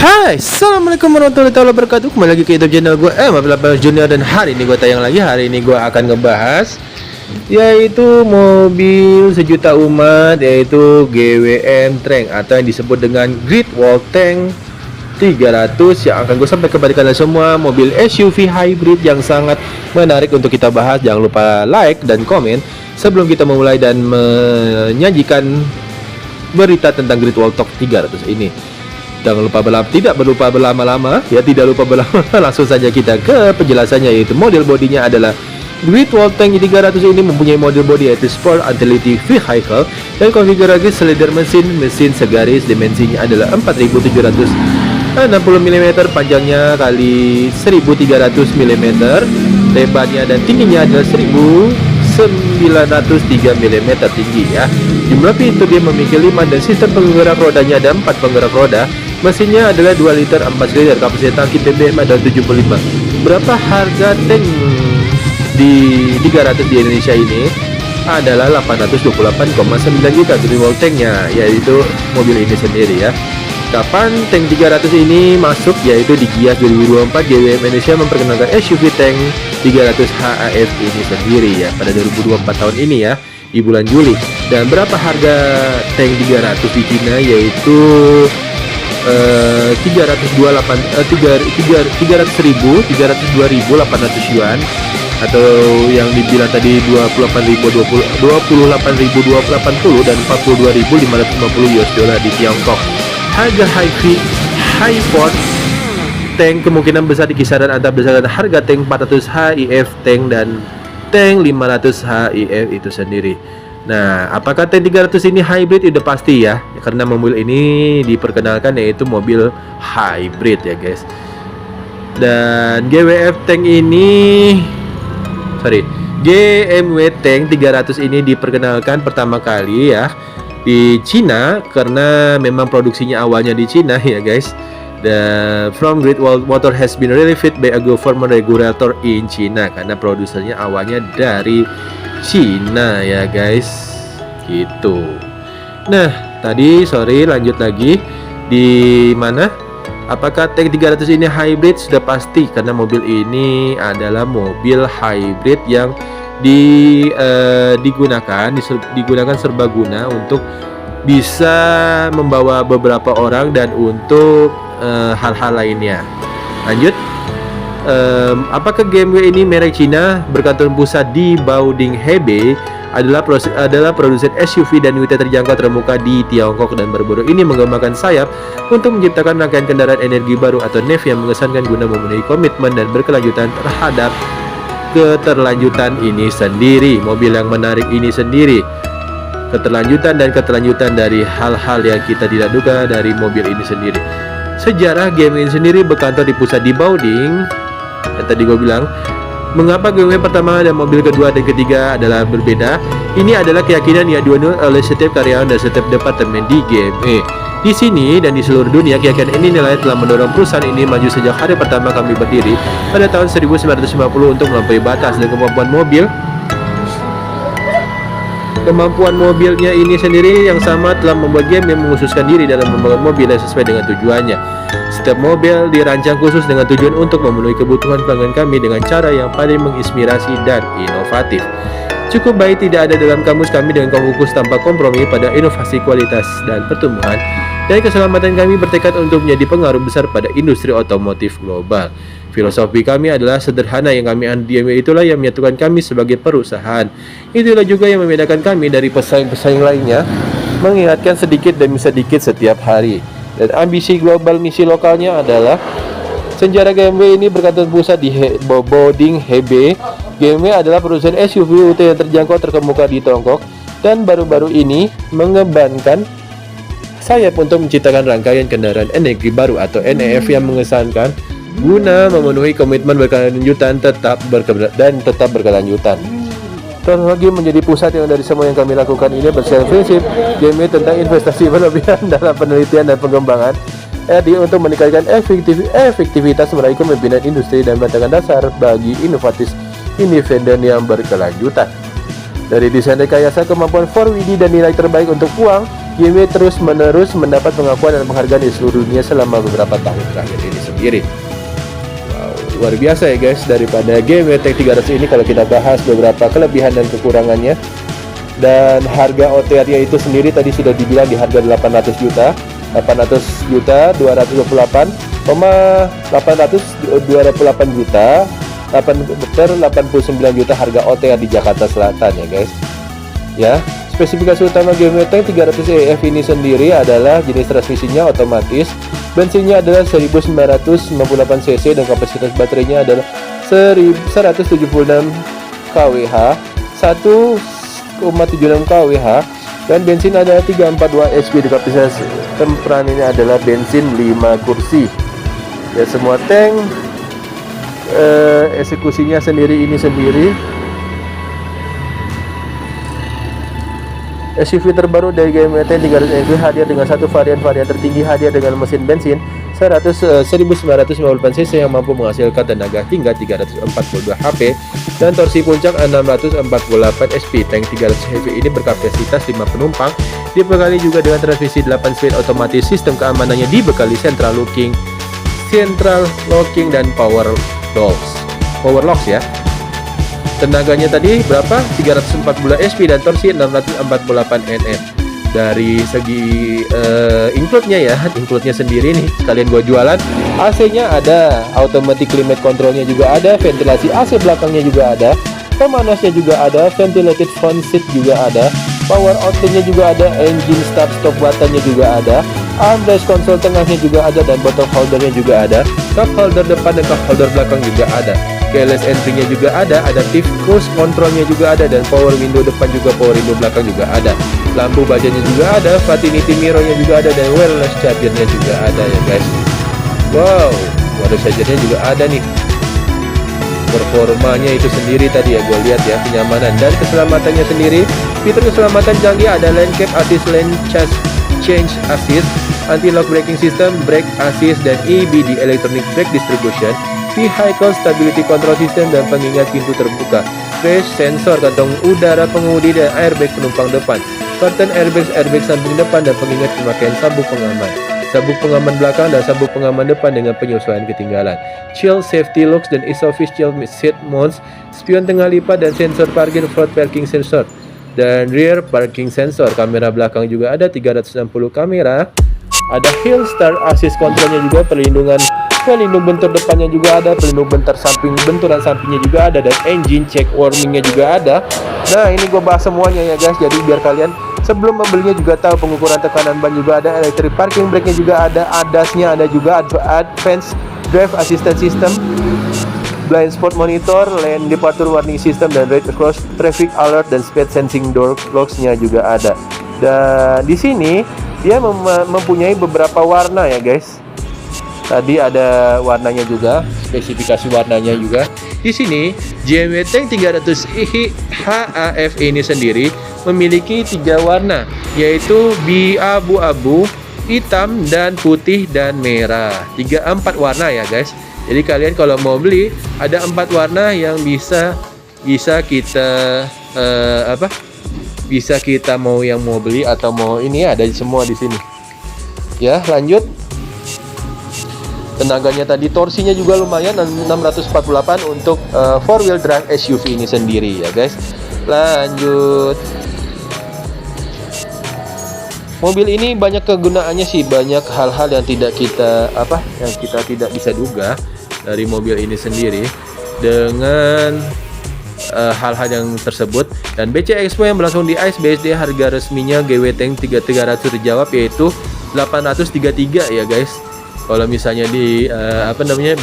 Hai, assalamualaikum warahmatullahi wabarakatuh. Kembali lagi ke YouTube channel gue Junior, dan hari ini gue tayang lagi. Hari ini gue akan ngebahas yaitu mobil sejuta umat, yaitu GWM Tank atau yang disebut dengan Great Wall Tank 300 yang akan gue sampaikan kepada kalian semua. Mobil SUV hybrid yang sangat menarik untuk kita bahas. Jangan lupa like dan komen sebelum kita memulai dan menyajikan berita tentang Great Wall Tank 300 ini. Jangan lupa tidak berlama-lama ya, tidak lupa berlama. Langsung saja kita ke penjelasannya, yaitu model bodinya adalah Great Wall Tank 300 ini mempunyai model bodi yaitu Sport Utility Vehicle dan konfigurasi silinder mesin segaris. Dimensinya adalah 4760 mm, panjangnya kali 1300 mm, lebarnya dan tingginya adalah 1903 mm tinggi ya. Jumlah pintu dia memiliki 5 dan sistem penggerak rodanya ada 4 penggerak roda. Mesinnya adalah 2 liter 4 silinder, kapasitas tangki BBM adalah 75. Berapa harga tank di 300 di Indonesia ini? Adalah 828,9 juta Great Wall tanknya, yaitu mobil ini sendiri ya. Kapan tank 300 ini masuk? Yaitu di Gias 2024, GWM Indonesia memperkenalkan SUV tank 300 HAF ini sendiri ya pada 2024 tahun ini ya, di bulan Juli. Dan berapa harga tank 300 di Cina? Yaitu 302.800 yuan, atau yang dibilang tadi 28.080 dan 42.550 US dollar di Tiongkok. Harga high-port tank kemungkinan besar di kisaran antara berdasarkan harga tank 400 HIF tank dan tank 500 HIF itu sendiri. Nah, apakah tank 300 ini hybrid? Udah pasti ya, karena mobil ini diperkenalkan yaitu mobil hybrid ya guys. Dan GWM Tank 300 ini diperkenalkan pertama kali ya di Cina, karena memang produksinya awalnya di Cina ya guys. The from Great Wall Motor has been relieved by a government regulator in China, karena produsernya awalnya dari Cina ya guys, gitu. Nah, tadi lanjut lagi di mana? Apakah tank 300 ini hybrid? Sudah pasti, karena mobil ini adalah mobil hybrid yang digunakan serbaguna untuk bisa membawa beberapa orang dan untuk hal-hal lainnya. Lanjut. Apakah GMW ini merek Cina berkantor pusat di Baoding, Hebei, adalah produsen SUV dan unit terjangkau terkemuka di Tiongkok, dan baru-baru ini mengembangkan sayap untuk menciptakan rangkaian kendaraan energi baru atau NEV yang mengesankan guna memenuhi komitmen dan berkelanjutan terhadap keterlanjutan ini sendiri. Mobil yang menarik ini sendiri, keterlanjutan dari hal-hal yang kita tidak duga dari mobil ini sendiri. Sejarah GMW ini sendiri berkantor di pusat di Baoding. Dan tadi gue bilang, mengapa GMW pertama dan mobil kedua dan ketiga adalah berbeda? Ini adalah keyakinan yang dianut oleh setiap karyawan dan setiap departemen di GMW. Di sini dan di seluruh dunia, keyakinan ini nilai telah mendorong perusahaan ini maju sejak hari pertama kami berdiri pada tahun 1950 untuk melampaui batas dan kemampuan mobilnya ini sendiri yang sama telah membuat GMW mengkhususkan diri dalam membangun mobil yang sesuai dengan tujuannya. Setiap mobil dirancang khusus dengan tujuan untuk memenuhi kebutuhan pelanggan kami dengan cara yang paling menginspirasi dan inovatif. Cukup baik tidak ada dalam kamus kami dengan fokus tanpa kompromi pada inovasi, kualitas, dan pertumbuhan. Dan keselamatan kami bertekad untuk menjadi pengaruh besar pada industri otomotif global. Filosofi kami adalah sederhana, yang kami GMW itulah yang menyatukan kami sebagai perusahaan. Itulah juga yang membedakan kami dari pesaing-pesaing lainnya, mengingatkan sedikit demi sedikit setiap hari. Dan ambisi global misi lokalnya adalah sejarah GMW ini berkantor pusat di Baoding, Hebei. GMW adalah produsen SUV UT yang terjangkau terkemuka di Tiongkok, dan baru-baru ini mengembangkan sayap untuk menciptakan rangkaian kendaraan energi baru atau NEV yang mengesankan guna memenuhi komitmen berkelanjutan tetap berkelanjutan. Teknologi menjadi pusat yang dari semua yang kami lakukan ini berdasarkan prinsip GMW tentang investasi berlebihan dalam penelitian dan pengembangan untuk meningkatkan efektivitas meraih kepemimpinan industri dan meletakkan dasar bagi inovatif independen yang berkelanjutan. Dari desain rekayasa, kemampuan 4WD dan nilai terbaik untuk uang, BMW terus-menerus mendapat pengakuan dan penghargaan di seluruh dunia selama beberapa tahun terakhir ini sendiri. Wow, luar biasa ya guys, daripada BMW Tank 300 ini kalau kita bahas beberapa kelebihan dan kekurangannya. Dan harga OTR-nya itu sendiri tadi sudah dibilang di harga 800 juta, 228 juta, 89 juta harga OTR di Jakarta Selatan ya guys. Ya, spesifikasi utama BMW Tank 300 EF ini sendiri adalah jenis transmisinya otomatis, bensinnya adalah 1998 cc dan kapasitas baterainya adalah 176 kWh, 1,76 kWh, dan bensin ada 342 HP di kapasitas temperan ini adalah bensin 5 kursi. Ya, semua tank eksekusinya sendiri ini sendiri. SUV terbaru dari BMW Tank 300 EV hadir dengan satu varian tertinggi, hadir dengan mesin bensin 1958 cc yang mampu menghasilkan tenaga hingga 342 HP dan torsi puncak 648 HP. Tank 300 EV ini berkapasitas 5 penumpang, dibekali juga dengan transmisi 8 speed otomatis. Sistem keamanannya dibekali central locking dan power locks ya. Tenaganya tadi berapa? 340 HP dan torsi 648 Nm. Dari segi include-nya ya, include-nya sendiri nih, sekalian gua jualan. AC-nya ada, automatic climate control-nya juga ada, ventilasi AC belakangnya juga ada, pemanasnya juga ada, ventilated front seat juga ada, power outlet-nya juga ada, engine start stop button-nya juga ada, armrest konsol tengahnya juga ada, dan bottle holder-nya juga ada, cup holder depan dan cup holder belakang juga ada. Keyless entry-nya juga ada, adaptive cruise control-nya juga ada, dan power window depan juga, power window belakang juga ada. Lampu bajanya juga ada, vanity mirror-nya juga ada, dan wireless charger-nya juga ada ya guys. Wow, wireless charger-nya juga ada nih. Performanya itu sendiri tadi ya gue lihat ya, kenyamanan dan keselamatannya sendiri. Fitur keselamatan canggih ada lane keep assist, lane change assist, anti-lock braking system, brake assist, dan EBD electronic brake distribution, vehicle stability control system, dan pengingat pintu terbuka, crash sensor, kantong udara pengemudi, dan airbag penumpang depan, curtain airbag samping depan, dan pengingat pemakaian sabuk pengaman belakang dan sabuk pengaman depan dengan penyesuaian ketinggalan, child safety locks dan isofix child seat mounts, spion tengah lipat dan sensor parkir, front parking sensor dan rear parking sensor. Kamera belakang juga ada 360 kamera, ada hill start assist controlnya juga, pelindung bentur depannya juga ada, pelindung benturan sampingnya juga ada, dan engine check warningnya juga ada. Nah, ini gue bahas semuanya ya guys, jadi biar kalian sebelum membelinya juga tahu. Pengukuran tekanan ban juga ada, electric parking brake-nya juga ada, ADAS-nya ada juga, advanced drive assistance system, blind spot monitor, lane departure warning system, dan red cross traffic alert, dan speed sensing door locks-nya juga ada. Dan di sini dia mempunyai beberapa warna ya guys. Tadi ada warnanya juga, spesifikasi warnanya juga. Di sini BMW Tank 300 HAF ini sendiri memiliki 3 warna, yaitu abu-abu, hitam, dan putih dan merah. 4 warna ya guys. Jadi kalian kalau mau beli ada 4 warna yang bisa kita bisa kita mau beli atau mau ini, ada semua di sini. Ya, lanjut. Tenaganya tadi, torsinya juga lumayan, 648 untuk 4-wheel drive SUV ini sendiri ya guys. Lanjut. Mobil ini banyak kegunaannya sih, banyak hal-hal yang tidak kita tidak bisa duga dari mobil ini sendiri dengan hal-hal yang tersebut. Dan BC Expo yang berlangsung di ICE BSD, harga resminya GW Tank 300 terjawab yaitu 833 ya guys. Kalau misalnya di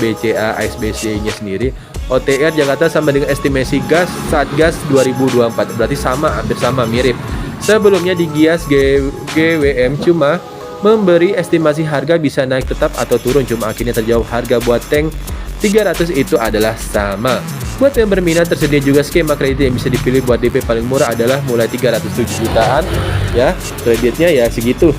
BCA ICE BSD-nya sendiri, OTR Jakarta sama dengan estimasi gas Satgas 2024, berarti sama, hampir sama, mirip. Sebelumnya di Gias GWM cuma memberi estimasi harga bisa naik tetap atau turun, cuma akhirnya terjawab harga buat tank 300 itu adalah sama. Buat yang berminat, tersedia juga skema kredit yang bisa dipilih. Buat DP paling murah adalah mulai 307 jutaan ya, kreditnya ya segitu.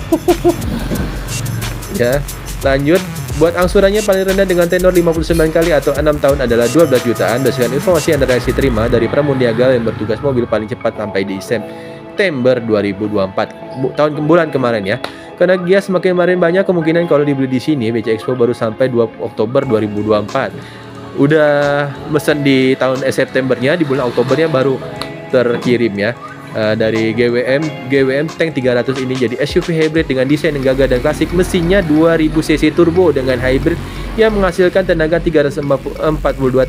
Ya, lanjut. Buat angsurannya paling rendah dengan tenor 59 kali atau 6 tahun adalah 12 jutaan. Berdasarkan informasi yang redaksi terima dari Pramuniaga yang bertugas mobil paling cepat sampai di ISEM. September 2024 bulan kemarin ya. Karena Gia semakin banyak kemungkinan kalau dibeli di sini BC Expo baru sampai 2 Oktober 2024. Udah mesen di tahun Septembernya, di bulan Oktobernya baru terkirim ya. Dari GWM Tank 300 ini jadi SUV hybrid dengan desain yang gagah dan klasik. Mesinnya 2000 cc turbo dengan hybrid yang menghasilkan tenaga 342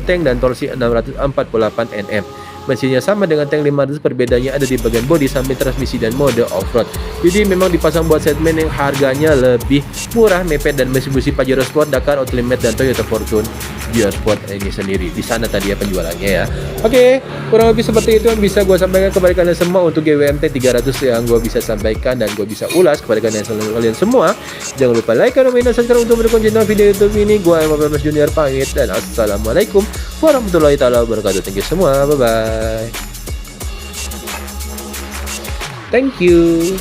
tank dan torsi 648 Nm. Mesinnya sama dengan tank 500, perbedaannya ada di bagian bodi, samping transmisi dan mode off-road. Jadi memang dipasang buat segmen yang harganya lebih murah, mepet, dan mesin Pajero Sport, Dakar, Ultimate, dan Toyota Fortune Geosport ini sendiri. Di sana tadi ya penjualannya ya. Oke, kurang lebih seperti itu yang bisa gue sampaikan kepada kalian semua untuk GWMT 300 yang gue bisa sampaikan dan gue bisa ulas kepada kalian semua. Jangan lupa like, comment, dan subscribe untuk mendukung channel video YouTube ini. Gue Mas Junior pamit dan assalamualaikum warahmatullahi wabarakatuh. Thank you semua, bye bye. Thank you.